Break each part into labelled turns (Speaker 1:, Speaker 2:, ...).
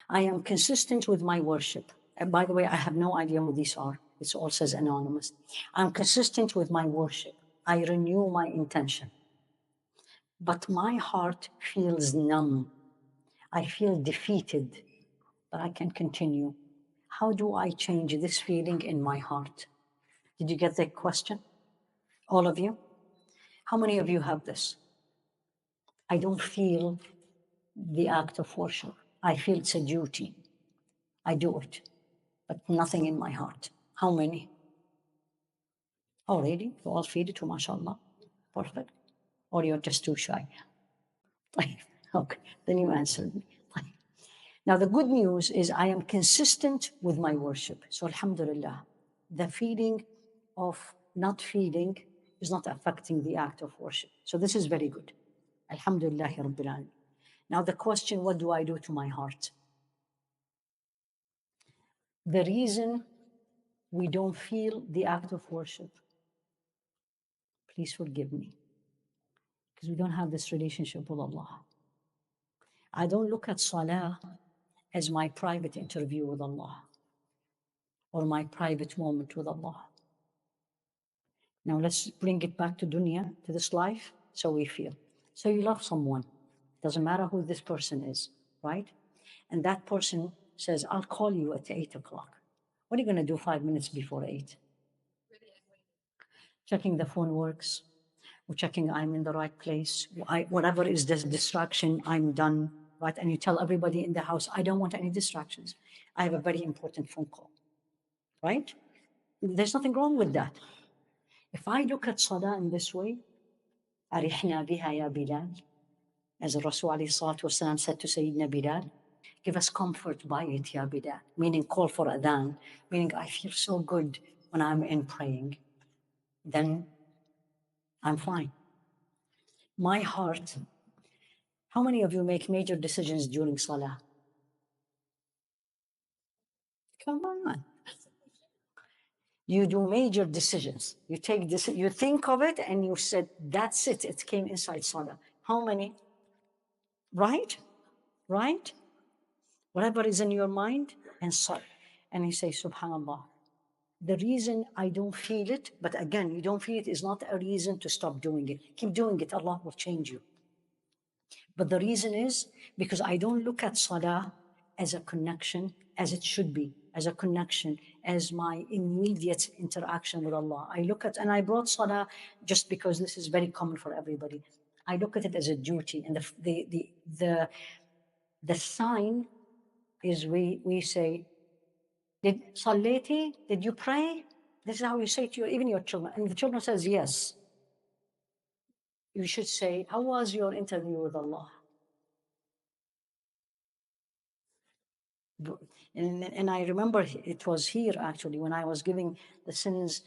Speaker 1: I am consistent with my worship. And by the way, I have no idea who these are. It all says anonymous. I'm consistent with my worship. I renew my intention. But my heart feels numb. I feel defeated, but I can continue. How do I change this feeling in my heart? Did you get that question? All of you? How many of you have this? I don't feel the act of worship. I feel it's a duty. I do it, but nothing in my heart. How many? Oh, really? You all feel it too, mashallah. Perfect. Or you're just too shy. Okay, then you answered me. Now, the good news is I am consistent with my worship. So, alhamdulillah, the feeling of not feeling is not affecting the act of worship. So, this is very good. Alhamdulillah, Rabbil Alameen. Now, the question, what do I do to my heart? The reason we don't feel the act of worship, please forgive me, because we don't have this relationship with Allah. I don't look at salah as my private interview with Allah or my private moment with Allah. Now let's bring it back to dunya, to this life, so we feel. So you love someone, doesn't matter who this person is, right? And that person says, I'll call you at 8 o'clock. What are you going to do 5 minutes before 8? Checking the phone works, or checking I'm in the right place. Whatever is this distraction, I'm done, right? And you tell everybody in the house, I don't want any distractions. I have a very important phone call, right? There's nothing wrong with that. If I look at salah in this way, أرحنا بها يا بلال, as the Rasul alayhi salatu wasalam said to Sayyidina Bilal, give us comfort by it, ya Bilal, meaning call for adhan, meaning I feel so good when I'm in praying, then I'm fine. My heart, how many of you make major decisions during salah? Come on. You do major decisions. You take this, you think of it and you said, that's it. It came inside salah. How many? Right? Right? Whatever is in your mind and salah. And you say, subhanallah. The reason I don't feel it, but again, you don't feel it is not a reason to stop doing it. Keep doing it. Allah will change you. But the reason is because I don't look at salah as a connection as it should be, as a connection, as my immediate interaction with Allah. I look at, and I brought salah just because this is very common for everybody. I look at it as a duty, and the sign is we say, did Saleti? Did you pray? This is how you say to even your children. And the children says yes. You should say, how was your interview with Allah? And I remember it was here actually when I was giving the sins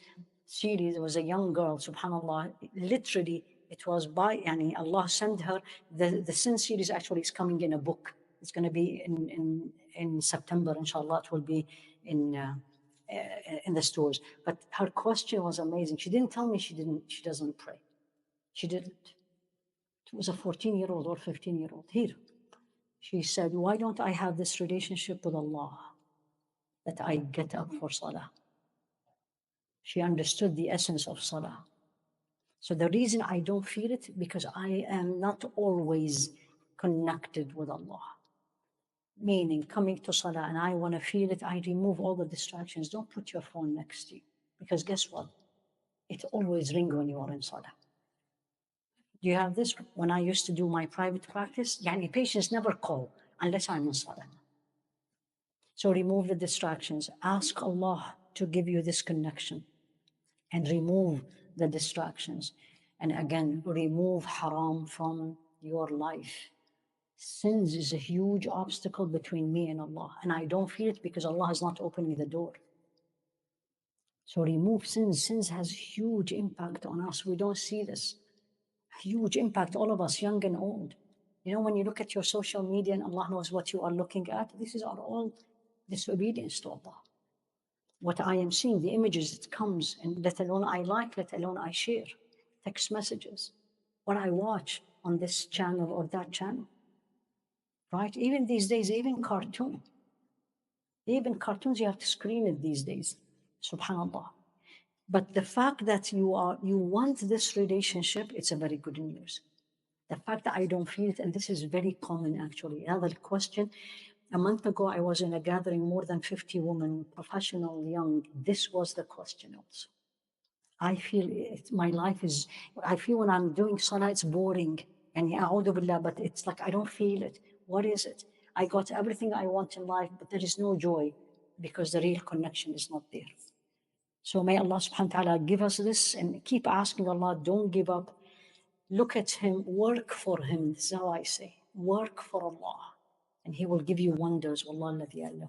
Speaker 1: series. There was a young girl, subhanallah, literally it was by Allah sent her. The sin series actually is coming in a book. It's going to be in September, inshallah. It will be in the stores. But her question was amazing. She didn't tell me she doesn't pray. She didn't. It was a 14-year-old or 15-year-old here. She said, why don't I have this relationship with Allah that I get up for salah? She understood the essence of salah. So the reason I don't feel it, because I am not always connected with Allah. Meaning coming to salah and I want to feel it, I remove all the distractions. Don't put your phone next to you. Because guess what? It always rings when you are in salah. Do you have this? When I used to do my private practice, patients never call unless I'm in salah. So remove the distractions. Ask Allah to give you this connection and remove the distractions. And again, remove haram from your life. Sins is a huge obstacle between me and Allah. And I don't feel it because Allah has not opened me the door. So remove sins. Sins has huge impact on us. We don't see this. Huge impact, all of us, young and old. You know, when you look at your social media and Allah knows what you are looking at, this is all disobedience to Allah. What I am seeing, the images that comes, and let alone I like, let alone I share, text messages, what I watch on this channel or that channel. right? Even these days, even cartoons, you have to screen it these days. Subhanallah. But the fact that you want this relationship, it's a very good news. The fact that I don't feel it, and this is very common actually. Another question. A month ago, I was in a gathering, more than 50 women, professional, young. This was the question also. I feel it, my life is, I feel when I'm doing salah, it's boring. And a'udhu billah, but it's like I don't feel it. What is it? I got everything I want in life, but there is no joy because the real connection is not there. So may Allah subhanahu wa ta'ala give us this and keep asking Allah, don't give up. Look at Him, work for Him. This is how I say, work for Allah. And He will give you wonders. Wallah alladhi